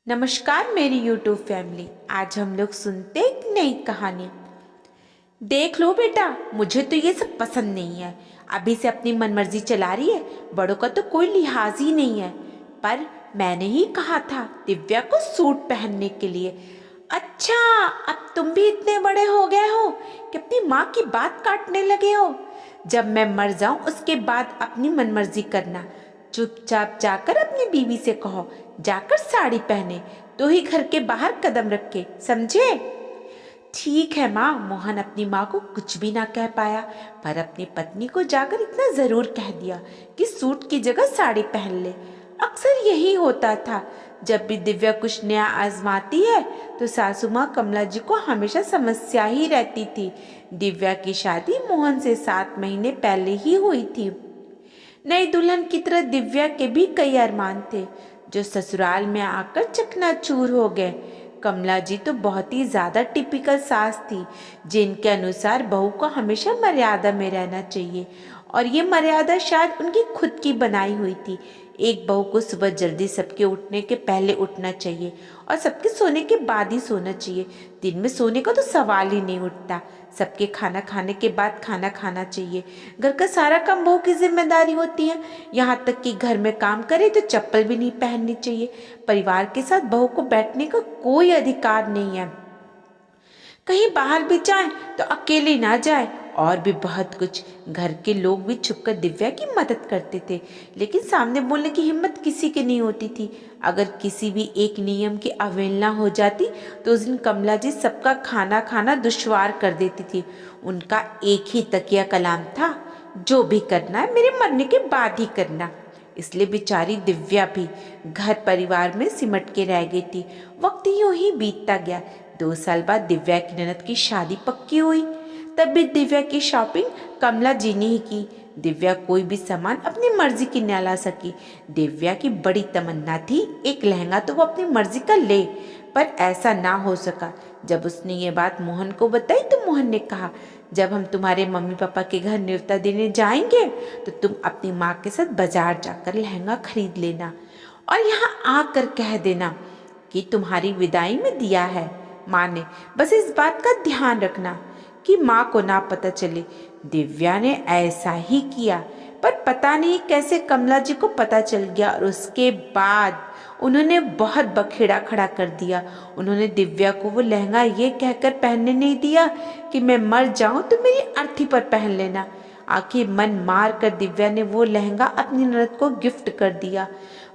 नमस्कार मेरी YouTube family. आज हम लोग सुनते एक नई कहानी। देख लो बेटा, मुझे तो ये सब पसंद नहीं है। अभी से अपनी मनमर्जी चला रही है, बड़ों का तो कोई लिहाज ही नहीं है। पर मैंने ही कहा था दिव्या को सूट पहनने के लिए। अच्छा, अब तुम भी इतने बड़े हो गए हो कि अपनी माँ की बात काटने लगे हो। जब मैं मर जाऊं उसके बाद अपनी मनमर्जी करना। चुपचाप जाकर अपनी बीवी से कहो जाकर साड़ी पहने, तो ही घर के बाहर कदम रखे, समझे? ठीक है माँ। मोहन अपनी माँ को कुछ भी ना कह पाया, पर अपनी पत्नी को जाकर इतना जरूर कह दिया कि सूट की जगह साड़ी पहन ले। अक्सर यही होता था। जब भी दिव्या कुछ नया आजमाती है तो सासू माँ कमला जी को हमेशा समस्या ही रहती थी। दिव्या की शादी मोहन से 7 महीने पहले ही हुई थी। नई दुल्हन की तरह दिव्या के भी कई अरमान थे, जो ससुराल में आकर चकनाचूर हो गए। कमला जी तो बहुत ही ज्यादा टिपिकल सास थी, जिनके अनुसार बहू को हमेशा मर्यादा में रहना चाहिए, और ये मर्यादा शायद उनकी खुद की बनाई हुई थी। एक बहू को सुबह जल्दी सबके उठने के पहले उठना चाहिए और सबके सोने के बाद ही सोना चाहिए। दिन में सोने का तो सवाल ही नहीं उठता। सबके खाना खाने के बाद खाना खाना चाहिए। घर का सारा काम बहू की जिम्मेदारी होती है। यहाँ तक कि घर में काम करे तो चप्पल भी नहीं पहननी चाहिए। परिवार के साथ बहू को बैठने का कोई अधिकार नहीं है। कहीं बाहर भी जाए तो अकेले ना जाए। और भी बहुत कुछ। घर के लोग भी छुपकर दिव्या की मदद करते थे, लेकिन सामने बोलने की हिम्मत किसी की नहीं होती थी। अगर किसी भी एक नियम की अवहेलना हो जाती तो उस दिन कमला जी सबका खाना खाना दुश्वार कर देती थी। उनका एक ही तकिया कलाम था, जो भी करना है मेरे मरने के बाद ही करना। इसलिए बेचारी दिव्या भी घर परिवार में सिमट के रह गई थी। वक्त यूं ही बीतता गया। 2 साल बाद दिव्या की ननद की शादी पक्की हुई। तब भी दिव्या की शॉपिंग कमला जी ने ही की। दिव्या कोई भी सामान अपनी मर्जी की न ला सकी। दिव्या की बड़ी तमन्ना थी एक लहंगा तो वो अपनी मर्जी का ले, पर ऐसा ना हो सका। जब उसने ये बात मोहन को बताई तो मोहन ने कहा, जब हम तुम्हारे मम्मी पापा के घर न्योता देने जाएंगे तो तुम अपनी माँ के साथ बाजार जाकर लहंगा खरीद लेना और यहाँ आकर कह देना कि तुम्हारी विदाई में दिया है माँ ने। बस इस बात का ध्यान रखना कि माँ को ना पता चले। दिव्या ने ऐसा ही किया, पर पता नहीं कैसे कमला जी को पता चल गया और उसके बाद उन्होंने बहुत बखेड़ा खड़ा कर दिया। उन्होंने दिव्या को वो लहंगा ये कहकर पहनने नहीं दिया कि मैं मर जाऊं तो मेरी अर्थी पर पहन लेना। आखिर मन मार कर दिव्या ने वो लहंगा अपनी ननद को गिफ्ट कर दिया।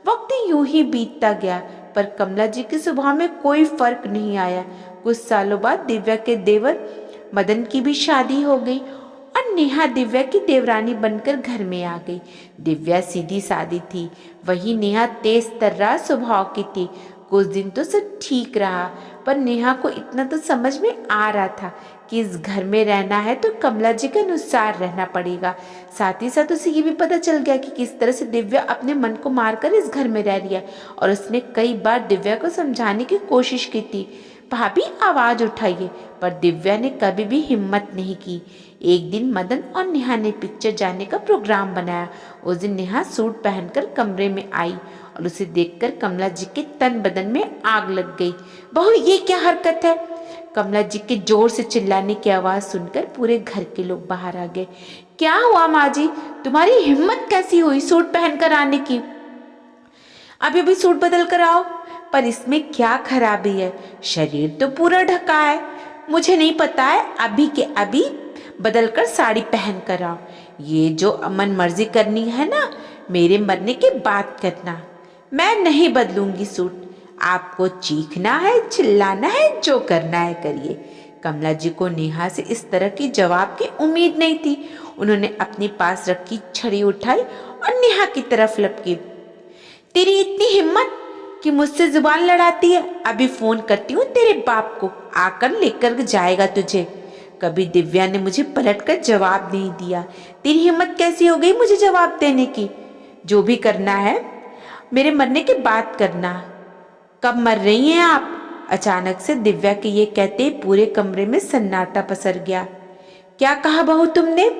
वक्त यूं ही बीतता गया, पर कमला जी के स्वभाव में कोई फर्क नहीं आया। कुछ सालों बाद दिव्या के देवर मदन की भी शादी हो गई और नेहा दिव्या की देवरानी बनकर घर में आ गई। दिव्या सीधी सादी थी, वही नेहा तेज तर्रार स्वभाव की थी। कुछ दिन तो सब ठीक रहा, पर नेहा को इतना तो समझ में आ रहा था कि इस घर में रहना है तो कमला जी के अनुसार रहना पड़ेगा। साथ ही साथ उसे ये भी पता चल गया कि किस तरह से दिव्या अपने मन को मारकर इस घर में रह रही है, और उसने कई बार दिव्या को समझाने की कोशिश की थी, भाभी आवाज उठाइए, पर दिव्या ने कभी भी हिम्मत नहीं की। एक दिन मदन और नेहा ने पिक्चर जाने का प्रोग्राम बनाया। उस दिन नेहा सूट पहनकर कमरे में आई और उसे देखकर कमला जी के तन बदन में आग लग गई। बहू, ये क्या हरकत है? कमला जी के जोर से चिल्लाने की आवाज सुनकर पूरे घर के लोग बाहर आ गए। क्या हुआ माँ जी, तुम्हारी हिम्मत कैसी हुई सूट पहनकर आने की? अभी अभी सूट बदल कर आओ। पर इसमें क्या खराबी है? शरीर तो पूरा ढका है। मुझे नहीं पता है, अभी के अभी बदलकर साड़ी पहन कर आओ। ये जो मन मर्जी करनी है ना, मेरे मरने के बाद करना। मैं नहीं बदलूंगी सूट। आपको चीखना है, चिल्लाना है, जो करना है करिए। कमला जी को नेहा से इस तरह की जवाब की उम्मीद नहीं थी। उन्होंने अपने पास रखी छड़ी उठाई और नेहा की तरफ लपकी। तेरी इतनी हिम्मत कि मुझसे जुबान लड़ाती है? अभी फोन करती हूँ तेरे बाप को, आकर लेकर जाएगा तुझे। कभी दिव्या ने मुझे पलटकर जवाब नहीं दिया। तेरी हिम्मत कैसी हो गई मुझे जवाब देने की? जो भी करना है मेरे मरने के बाद करना। कब मर रही हैं आप? अचानक से दिव्या के ये कहते पूरे कमरे में सन्नाटा पसर गया। क्या कहा बहू तुमने?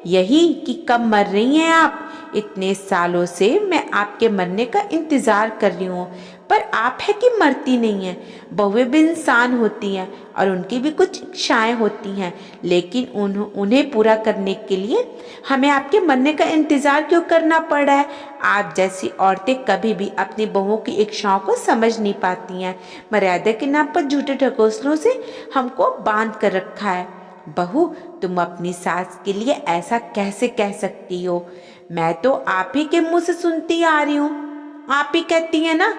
यही कि कब मर रही हैं आप? इतने सालों से मैं आपके मरने का इंतजार कर रही हूँ, पर आप है कि मरती नहीं है। बहुएं भी इंसान होती हैं और उनकी भी कुछ इच्छाएं होती हैं, लेकिन उन्हें पूरा करने के लिए हमें आपके मरने का इंतजार क्यों करना पड़ रहा है? आप जैसी औरतें कभी भी अपनी बहुओं की इच्छाओं को समझ नहीं पाती हैं। मर्यादा के नाम पर झूठे ढकोसलों से हमको बांध कर रखा है। बहू, तुम अपनी सास के लिए ऐसा कैसे कह सकती हो? मैं तो आप ही के मुंह से सुनती आ रही हूँ। आप ही कहती हैं ना,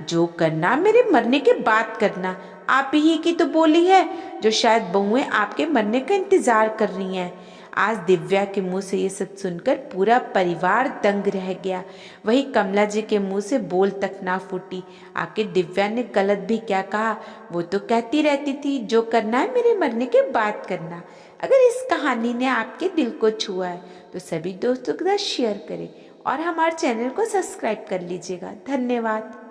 जो करना मेरे मरने के बाद करना। आप ही की तो बोली है, जो शायद बहुएं आपके मरने का इंतजार कर रही हैं। आज दिव्या के मुंह से ये सब सुनकर पूरा परिवार दंग रह गया। वही कमला जी के मुंह से बोल तक ना फूटी। आखिर दिव्या ने गलत भी क्या कहा? वो तो कहती रहती थी, जो करना है मेरे मरने के बाद करना। अगर इस कहानी ने आपके दिल को छुआ है तो सभी दोस्तों के साथ शेयर करें और हमारे चैनल को सब्सक्राइब कर लीजिएगा। धन्यवाद।